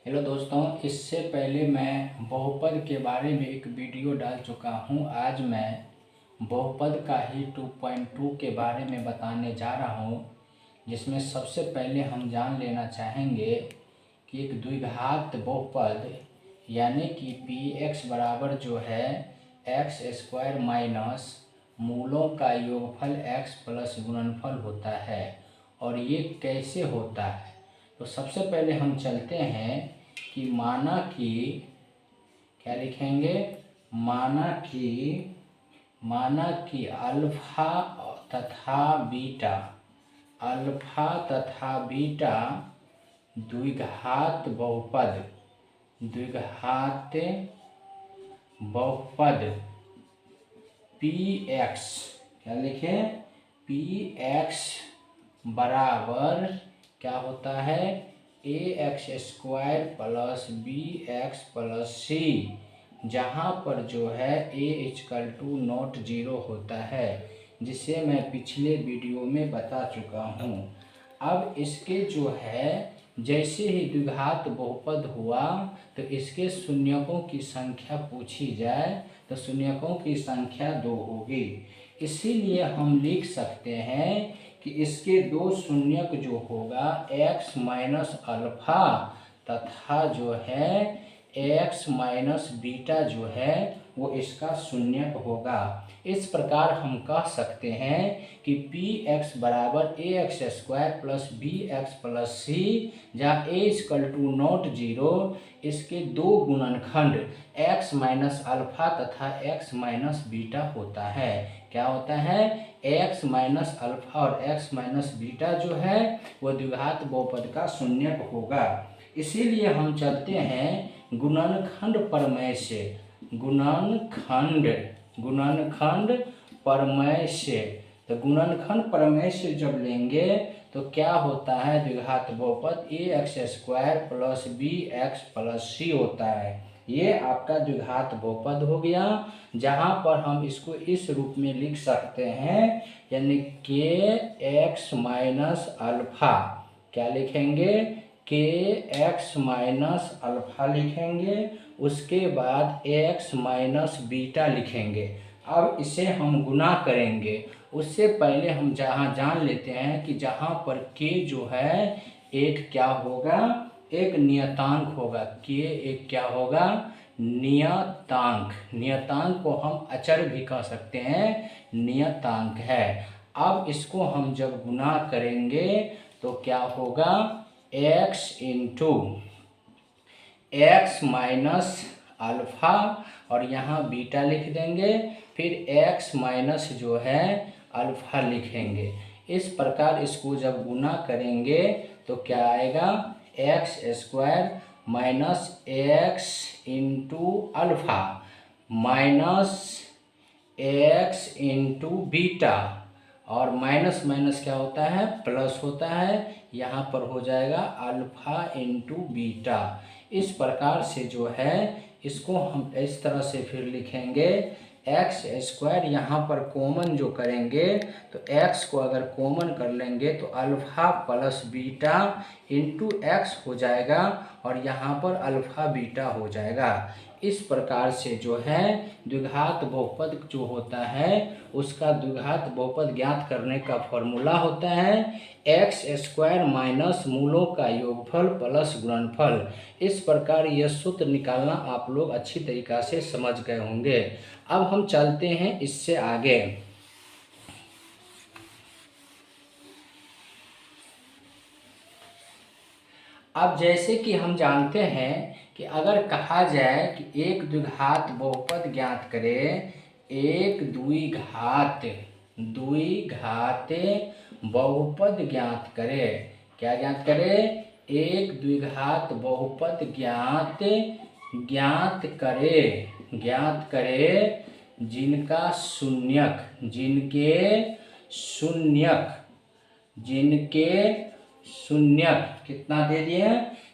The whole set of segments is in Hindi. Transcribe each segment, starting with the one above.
हेलो दोस्तों, इससे पहले मैं बहुपद के बारे में एक वीडियो डाल चुका हूं। आज मैं बहुपद का ही 2.2 के बारे में बताने जा रहा हूं, जिसमें सबसे पहले हम जान लेना चाहेंगे कि एक द्विघात बहुपद यानी कि px बराबर जो है एक्स स्क्वायर माइनस मूलों का योगफल x प्लस गुणनफल होता है। और ये कैसे होता है, तो सबसे पहले हम चलते हैं कि माना कि क्या लिखेंगे, माना कि अल्फा तथा बीटा द्विघात बहुपद px, क्या लिखें, px बराबर क्या होता है a x square plus b x plus c, जहाँ पर जो है a equal to not zero होता है, जिसे मैं पिछले वीडियो में बता चुका हूँ। अब इसके जो है जैसे ही द्विघात बहुपद हुआ तो इसके शून्यकों की संख्या पूछी जाए तो शून्यकों की संख्या 2 होगी। इसीलिए हम लिख सकते हैं कि इसके दो शून्यक जो होगा x माइनस अल्फा तथा जो है x माइनस बीटा जो है वो इसका शून्यक होगा। इस प्रकार हम कह सकते हैं कि px बराबर a x square plus b x plus c, जहाँ a equal to not zero, इसके दो गुणनखंड x माइनस अल्फा तथा x माइनस बीटा होता है। क्या होता है, x माइनस अल्फा और x माइनस बीटा जो है वो द्विघात बहुपद का शून्यक होगा। इसीलिए हम चलते हैं गुणनखंड प्रमेय से, गुणनखंड प्रमेय से। तो गुणनखंड प्रमेय से जब लेंगे तो क्या होता है, द्विघात बहुपद a x square plus b x plus c होता है। ये आपका द्विघात बहुपद हो गया, जहाँ पर हम इसको इस रूप में लिख सकते हैं, यानी के एक्स माइनस अल्फा, क्या लिखेंगे, के एक्स माइनस अल्फा लिखेंगे, उसके बाद एक्स माइनस बीटा लिखेंगे। अब इसे हम गुना करेंगे, उससे पहले हम जहाँ जान लेते हैं कि जहाँ पर के जो है एक क्या होगा, एक नियतांक होगा। के एक क्या होगा, नियतांक। नियतांक को हम अचर भी कह सकते हैं, नियतांक है। अब इसको हम जब गुना करेंगे तो क्या होगा, x into x minus alpha और यहाँ बीटा लिख देंगे, फिर x माइनस जो है अल्फा लिखेंगे। इस प्रकार इसको जब गुना करेंगे तो क्या आएगा, x square minus x into alpha minus x into beta, और माइनस माइनस क्या होता है, प्लस होता है, यहाँ पर हो जाएगा अल्फा इंटू बीटा। इस प्रकार से जो है इसको हम इस तरह से फिर लिखेंगे, एक्स स्क्वायर यहाँ पर कॉमन जो करेंगे तो x को अगर कॉमन कर लेंगे तो alpha plus beta into x हो जाएगा, और यहाँ पर अल्फा बीटा हो जाएगा। इस प्रकार से जो है द्विघात बहुपद जो होता है उसका द्विघात बहुपद ज्ञात करने का फॉर्मूला होता है एक्स स्क्वायर माइनस मूलों का योगफल प्लस गुणनफल। इस प्रकार यह सूत्र निकालना आप लोग अच्छी तरीक़ा से समझ गए होंगे। अब हम चलते हैं इससे आगे। अब जैसे कि हम जानते हैं कि अगर कहा जाए कि एक द्विघात बहुपद ज्ञात करें, एक द्विघात बहुपद ज्ञात करे, क्या ज्ञात करे, एक द्विघात बहुपद ज्ञात करे जिनके शून्यक कितना दे दिए,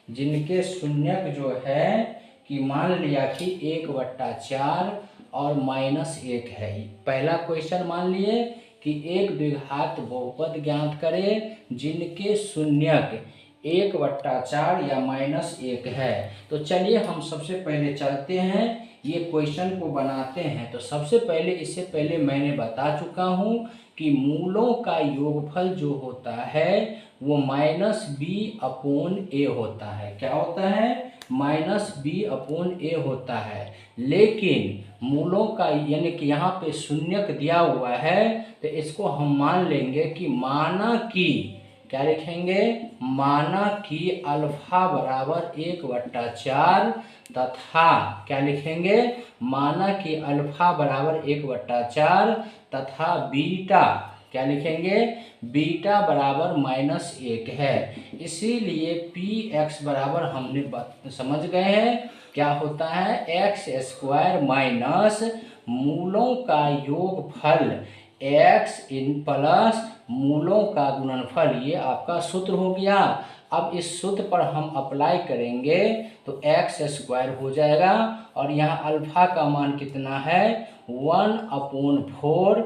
जिनके शून्यक जो है कि मान लिया कि 1/4 और -1 है। पहला क्वेश्चन मान लिए कि एक द्विघात बहुपद ज्ञात करें जिनके शून्यक 1/4 या -1 है। तो चलिए हम सबसे पहले चलते हैं, ये क्वेश्चन को बनाते हैं। तो सबसे पहले, इससे पहले मैंने बता चुका हूँ कि मूलों का योगफल जो होता है वो -b/a होता है। क्या होता है? -b/a होता है। लेकिन मूलों का, यानी कि यहाँ पे शून्यक दिया हुआ है, तो इसको हम मान लेंगे कि माना कि, क्या लिखेंगे? माना कि अल्फा बराबर 1/4 तथा, क्या लिखेंगे? माना कि अल्फा बराबर 1/4 तथा बीटा, क्या लिखेंगे? बीटा बराबर -1 है। इसीलिए px बराबर हमने समझ गए हैं क्या होता है? x² माइनस मूलों का योगफल x इन प्लस मूलों का गुणनफल, ये आपका सूत्र हो गया। अब इस सूत्र पर हम अप्लाई करेंगे तो x² हो जाएगा, और यहाँ अल्फा का मान कितना है? 1/4,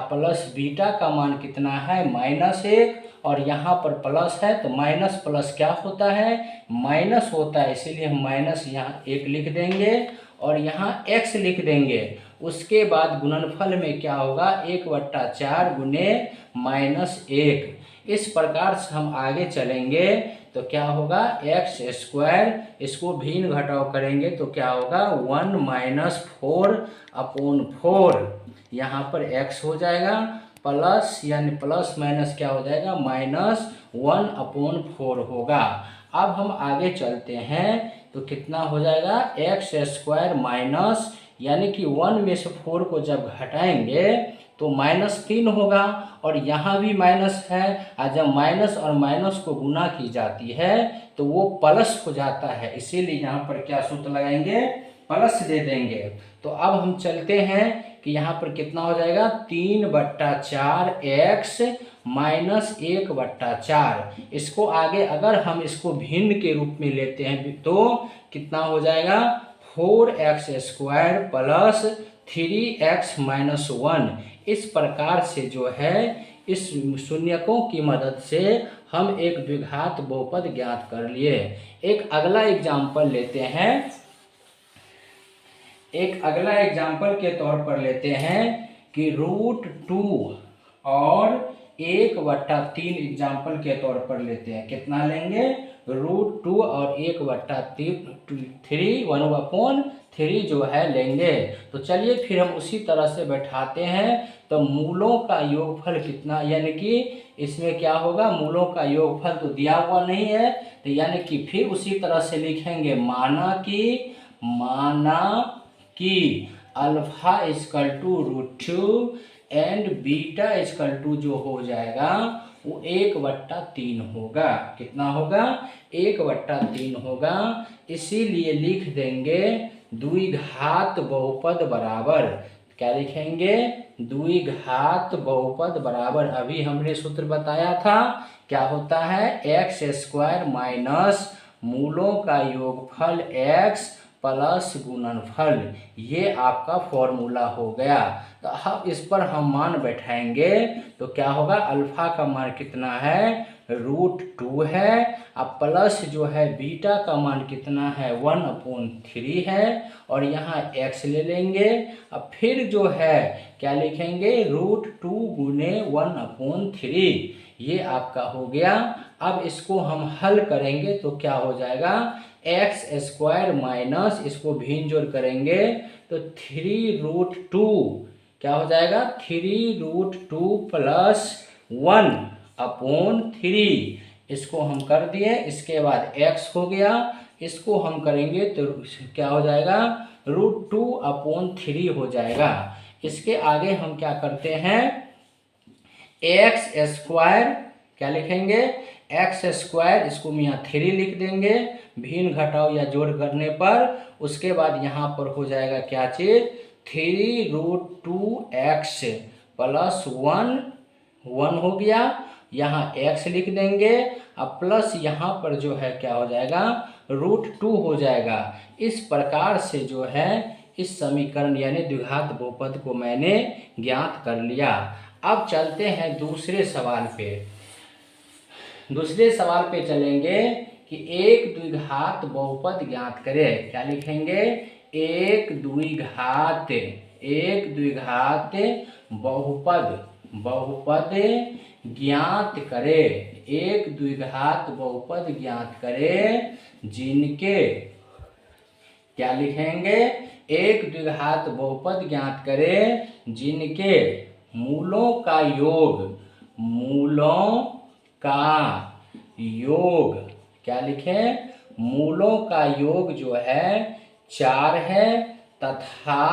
प्लस बीटा का मान कितना है? -1, और यहाँ पर प्लस है तो माइनस प्लस क्या होता है? माइनस होता है। इसीलिए हम माइनस यहाँ 1 लिख देंगे और यहाँ x लिख देंगे। उसके बाद गुणनफल में क्या होगा? 1/4 गुने -1। इस प्रकार से हम आगे चलेंगे तो क्या होगा? x², इसको भिन्न घटाव करेंगे तो क्या होगा? 1 - 4/4, यहाँ पर x हो जाएगा, प्लस, यानी प्लस माइनस क्या हो जाएगा? -1/4 होगा। अब हम आगे चलते हैं तो कितना हो जाएगा? x² माइनस, यानी कि 1 में से 4 को जब घटाएंगे तो -3 होगा, और यहाँ भी माइनस है। और जब माइनस और माइनस को गुना की जाती है तो वो प्लस हो जाता है। इसीलिए यहाँ पर क्या सूत्र लगाएंगे? प्लस दे देंगे। तो अब हम चलते हैं कि यहाँ पर कितना हो जाएगा? 3/4x minus 1/4। इसको आगे अगर हम इसको भिन्न के रूप में लेते हैं तो कितना हो जाएगा? 4x² plus 3x - 1। इस प्रकार से जो है, इस शून्यकों की मदद से हम एक द्विघात बहुपद ज्ञात कर लिए। एक अगला एग्जाम्पल लेते हैं। एक अगला एग्जाम्पल के तौर पर लेते हैं कि √2 और 1/3 एग्जाम्पल के तौर पर लेते हैं। कितना लेंगे? √2 और 1/3 1/3 जो है लेंगे। तो चलिए फिर हम उसी तरह से बैठाते हैं। तो मूलों का योगफल कितना, यानी कि इसमें क्या होगा? मूलों का योगफल तो दिया हुआ नहीं है, तो यानी कि फिर उसी तरह से लिखेंगे, माना कि अल्फा √2 एंड बीटा जो हो जाएगा वो 1/3 होगा। कितना होगा? 1/3 होगा। इसीलिए लिख देंगे द्विघात बहुपद बराबर, क्या लिखेंगे? द्विघात बहुपद बराबर, अभी हमने सूत्र बताया था, क्या होता है? x² माइनस मूलों का योगफल x प्लस गुणनफल, ये आपका फॉर्मूला हो गया। तो अब इस पर हम मान बैठाएंगे तो क्या होगा? अल्फा का मान कितना है? √2 है। अब प्लस जो है बीटा का मान कितना है? 1/3 है, और यहाँ x ले लेंगे। अब फिर जो है क्या लिखेंगे? √2 गुने 1/3, ये आपका हो गया। अब इसको हम हल करेंगे तो क्या हो जाएगा? x² माइनस, इसको भिन्न जोड़ करेंगे तो 3√2, क्या हो जाएगा? 3√2 प्लस 1/3, इसको हम कर दिए। इसके बाद x हो गया, इसको हम करेंगे तो क्या हो जाएगा? √2/3 हो जाएगा। इसके आगे हम क्या करते हैं? x², क्या लिखेंगे? x², इसको हम यहाँ 3 लिख देंगे भिन्न घटाव या जोड़ करने पर। उसके बाद यहाँ पर हो जाएगा क्या चीज? 3√2x प्लस 1 हो गया, यहाँ x लिख देंगे। अब प्लस यहाँ पर जो है क्या हो जाएगा? √2 हो जाएगा। इस प्रकार से जो है इस समीकरण यानी द्विघात बहुपद को मैंने ज्ञात कर लिया। अब चलते हैं दूसरे सवाल पे। दूसरे सवाल पे चलेंगे कि एक द्विघात बहुपद ज्ञात करें। क्या लिखेंगे? एक द्विघात बहुपद ज्ञात करे। एक द्विघात बहुपद ज्ञात करे जिनके, क्या लिखेंगे? एक द्विघात बहुपद ज्ञात करे जिनके मूलों का योग, क्या लिखें? मूलों का योग जो है 4 है तथा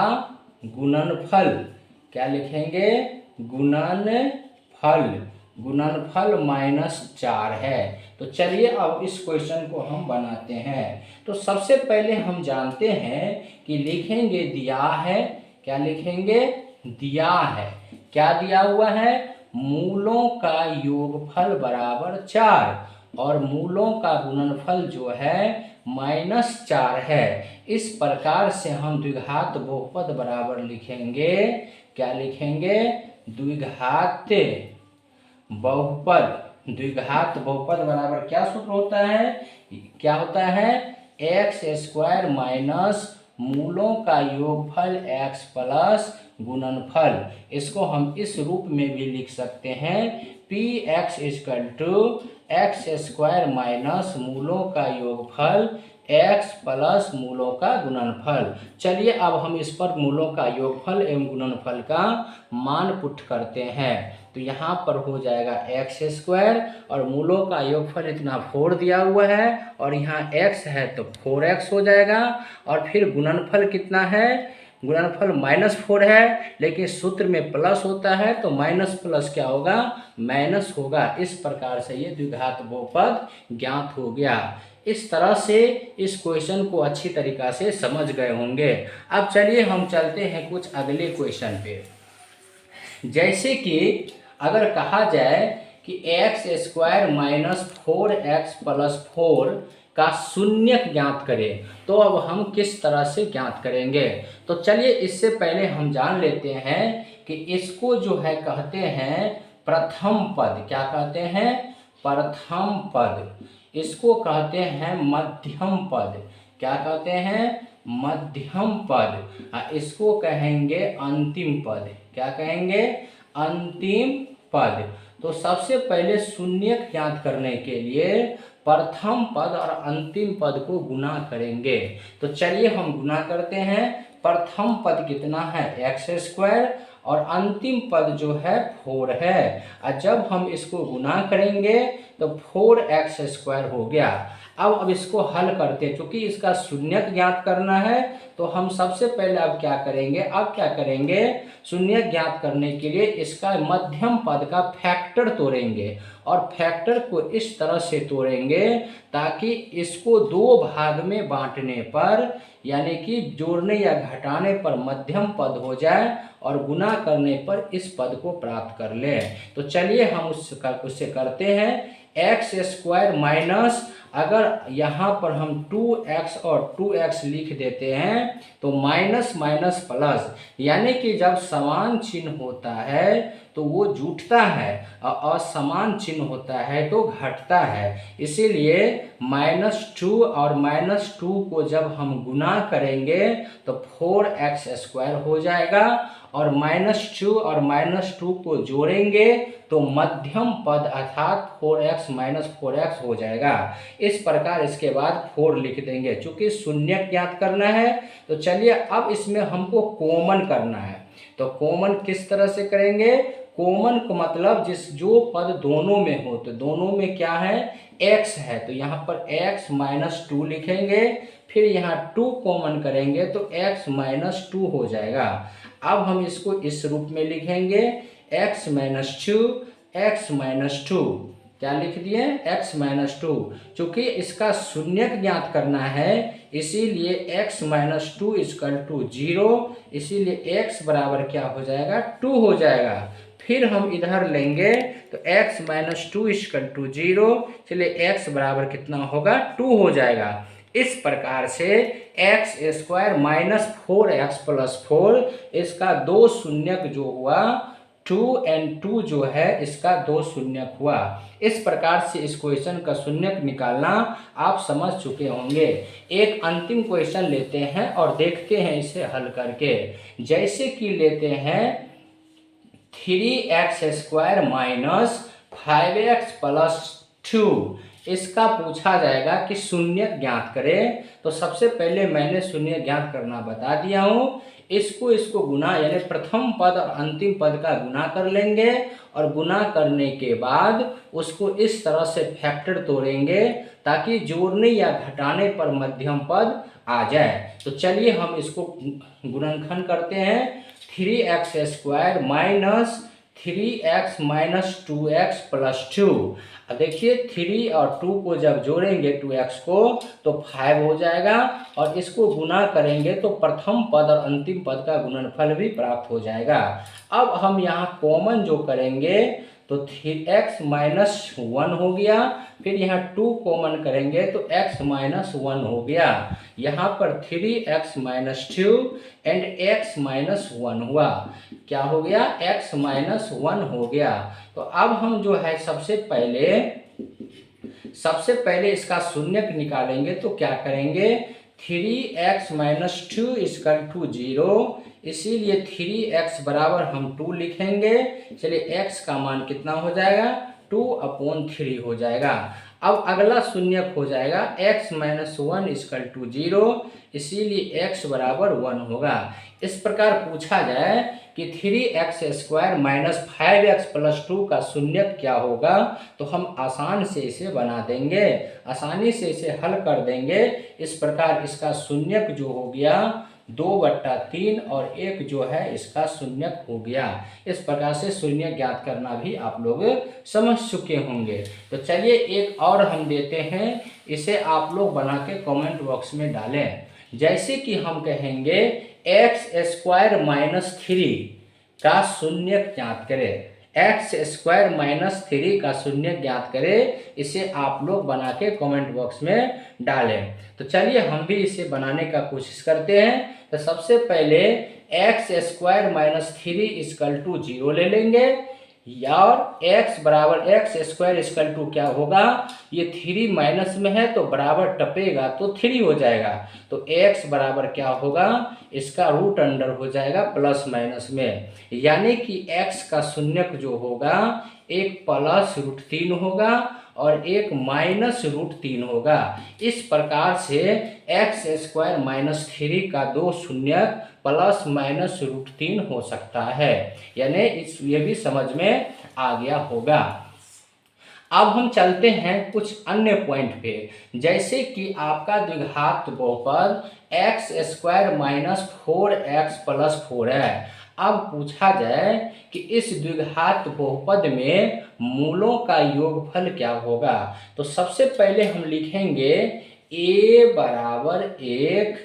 गुणनफल, क्या लिखेंगे? गुणनफल -4 है। तो चलिए अब इस क्वेश्चन को हम बनाते हैं। तो सबसे पहले हम जानते हैं कि लिखेंगे दिया है, क्या लिखेंगे? दिया है, क्या दिया हुआ है? मूलों का योगफल बराबर 4 और मूलों का गुणनफल जो है -4 है। इस प्रकार से हम द्विघात बहुपद बराबर लिखेंगे, क्या लिखेंगे? द्विघात बहुपद बराबर क्या सूत्र होता है? क्या होता है? x² माइनस मूलों का योगफल x प्लस गुणनफल। इसको हम इस रूप में भी लिख सकते हैं, px = x² माइनस मूलों का योगफल x प्लस मूलों का गुणनफल। चलिए अब हम इस पर मूलों का योगफल एवं गुणनफल का मान पुट करते हैं। तो यहाँ पर हो जाएगा x² और मूलों का योगफल इतना 4 दिया हुआ है और यहाँ x है तो 4x हो जाएगा। और फिर गुणनफल कितना है? गुणनफल -4 है, लेकिन सूत्र में प्लस होता है तो माइनस प्लस क्या होगा? माइनस होगा। इस प्रकार से ये द्विघात बहुपद ज्ञात हो गया। इस तरह से इस क्वेश्चन को अच्छी तरीक़ा से समझ गए होंगे। अब चलिए हम चलते हैं कुछ अगले क्वेश्चन पे। जैसे कि अगर कहा जाए कि x² माइनस 4x प्लस 4 का शून्यक ज्ञात करें, तो अब हम किस तरह से ज्ञात करेंगे? तो चलिए इससे पहले हम जान लेते हैं कि इसको जो है कहते हैं प्रथम पद। क्या कहते हैं? प्रथम पद। इसको कहते हैं मध्यम पद। क्या कहते हैं? मध्यम पद। इसको कहेंगे अंतिम पद। क्या कहेंगे? अंतिम पद। तो सबसे पहले शून्यक ज्ञात करने के लिए प्रथम पद और अंतिम पद को गुणा करेंगे। तो चलिए हम गुणा करते हैं। प्रथम पद कितना है? x² और अंतिम पद जो है 4 है। और जब हम इसको गुणा करेंगे तो 4x² हो गया। अब इसको हल करते हैं, क्योंकि इसका शून्यक ज्ञात करना है तो हम सबसे पहले अब क्या करेंगे? शून्यक ज्ञात करने के लिए इसका मध्यम पद का फैक्टर तोड़ेंगे और फैक्टर को इस तरह से तोड़ेंगे ताकि इसको 2 भाग में बांटने पर, यानी कि जोड़ने या घटाने पर मध्यम पद हो जाए और गुणा करने पर इस पद को प्राप्त कर लें। तो चलिए हम उससे करते हैं। x² माइनस, अगर यहाँ पर हम 2x और 2x लिख देते हैं तो माइनस माइनस प्लस, यानी कि जब समान चिन्ह होता है तो वो जुटता है और असमान चिन्ह होता है तो घटता है। इसीलिए -2 और -2 को जब हम गुणा करेंगे तो 4x² हो जाएगा और -2 और -2 को जोड़ेंगे तो मध्यम पद अर्थात 4x - 4x हो जाएगा। इस प्रकार इसके बाद 4 लिख देंगे। चूंकि शून्यक ज्ञात करना है तो चलिए अब इसमें हमको कॉमन करना है। तो कॉमन किस तरह से करेंगे? कॉमन का मतलब जो पद दोनों में हो, तो दोनों में क्या है? x है तो यहाँ पर x - 2 लिखेंगे। फिर यहाँ 2 कॉमन करेंगे तो x - 2 हो जाएगा। अब हम इसको इस रूप में लिखेंगे x - 2। क्या लिख दिए? x - 2। चूंकि इसका शून्यक ज्ञात करना है इसीलिए x - 2 = 0, इसीलिए x बराबर क्या हो जाएगा? 2 हो जाएगा। फिर हम इधर लेंगे तो x - 2 = 0, चलिए x बराबर कितना होगा? 2 हो जाएगा। इस प्रकार से x² - 4x + 4 इसका 2 शून्यक जो हुआ 2n2 जो है इसका 2 शून्यक हुआ। इस प्रकार से इस क्वेश्चन का शून्यक निकालना आप समझ चुके होंगे। एक अंतिम क्वेश्चन लेते हैं और देखते हैं इसे हल करके। जैसे कि लेते हैं 3x² माइनस 5x प्लस 2, इसका पूछा जाएगा कि शून्यक ज्ञात करें। तो सबसे पहले मैंने शून्य ज्ञात करना बता दिया हूँ। इसको गुना यानी प्रथम पद और अंतिम पद का गुना कर लेंगे और गुना करने के बाद उसको इस तरह से फैक्टर तोड़ेंगे ताकि जोड़ने या घटाने पर मध्यम पद आ जाए। तो चलिए हम इसको गुणनखंड करते हैं। 3x² minus 3x minus 2x plus 2। अब देखिए 3 और 2 को जब जोड़ेंगे 2x को तो 5 हो जाएगा और इसको गुना करेंगे तो प्रथम पद और अंतिम पद का गुणनफल भी प्राप्त हो जाएगा। अब हम यहाँ कॉमन जो करेंगे तो 3x माइनस 1 हो गया, फिर यहाँ 2 कॉमन करेंगे तो x माइनस 1 हो गया। यहाँ पर 3x minus 2 and x minus 1 हुआ। क्या हो गया? x माइनस 1 हो गया। तो अब हम जो है सबसे पहले इसका शून्यक निकालेंगे तो क्या करेंगे? 3x माइनस 2 इक्वल टू 0, इसीलिए 3x बराबर हम 2 लिखेंगे। चलिए x का मान कितना हो जाएगा? 2/3 हो जाएगा। अब अगला शून्यक हो जाएगा x माइनस 1 इक्वल टू 0, इसीलिए x बराबर 1 होगा। इस प्रकार पूछा जाए कि 3x² माइनस 5x प्लस 2 का शून्यक क्या होगा तो हम आसान से इसे बना देंगे, आसानी से इसे हल कर देंगे। इस प्रकार इसका शून्यक जो हो गया 2/3 और 1 जो है इसका शून्यक हो गया। इस प्रकार से शून्य ज्ञात करना भी आप लोग समझ चुके होंगे। तो चलिए एक और हम देते हैं, इसे आप लोग बना के कमेंट बॉक्स में डालें। जैसे कि हम कहेंगे x² माइनस 3 का शून्यक ज्ञात करें। x² माइनस 3 का शून्यक ज्ञात करें, इसे आप लोग बना के कमेंट बॉक्स में डालें। तो चलिए हम भी इसे बनाने का कोशिश करते हैं। तो सबसे पहले x² माइनस 3 इक्वल टू 0 ले लेंगे और x बराबर x² इक्वल टू क्या होगा? ये 3 माइनस में है तो बराबर टपेगा तो 3 हो जाएगा। तो x बराबर क्या होगा? इसका रूट अंडर हो जाएगा प्लस माइनस में, यानी कि x का शून्यक जो होगा एक प्लस √3 होगा और एक माइनस √3 होगा। इस प्रकार से x² माइनस 3 का 2 शून्यक प्लस माइनस √3 हो सकता है, यानी ये भी समझ में आ गया होगा। अब हम चलते हैं कुछ अन्य पॉइंट पे। जैसे कि आपका द्विघात बहुपद x² माइनस 4x प्लस 4 है। अब पूछा जाए कि इस द्विघात बहुपद में मूलों का योगफल क्या होगा। तो सबसे पहले हम लिखेंगे a बराबर 1,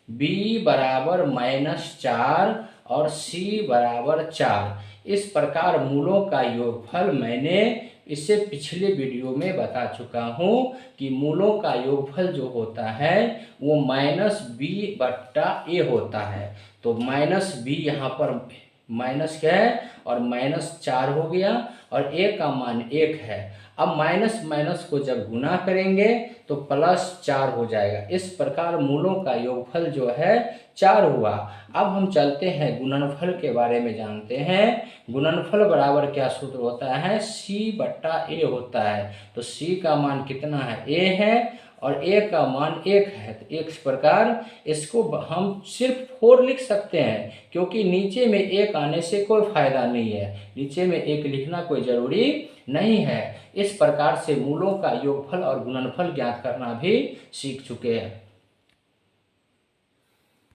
b बराबर -4 और c बराबर 4। इस प्रकार मूलों का योगफल मैंने इससे पिछले वीडियो में बता चुका हूँ कि मूलों का योगफल जो होता है वो -b/a होता है। तो -b यहाँ पर माइनस क्या है और -4 हो गया और a का मान 1 है। अब माइनस माइनस को जब गुना करेंगे तो +4 हो जाएगा। इस प्रकार मूलों का योगफल जो है 4 हुआ। अब हम चलते हैं गुणनफल के बारे में जानते हैं। गुणनफल बराबर क्या सूत्र होता है? c/a होता है। तो c का मान कितना है? a है और a का मान 1 है। तो इस प्रकार इसको हम सिर्फ 4 लिख सकते हैं, क्योंकि नीचे में 1 आने से कोई फायदा नहीं है, नीचे में 1 लिखना कोई जरूरी नहीं है। इस प्रकार से मूलों का योगफल और गुणनफल ज्ञात करना भी सीख चुके हैं।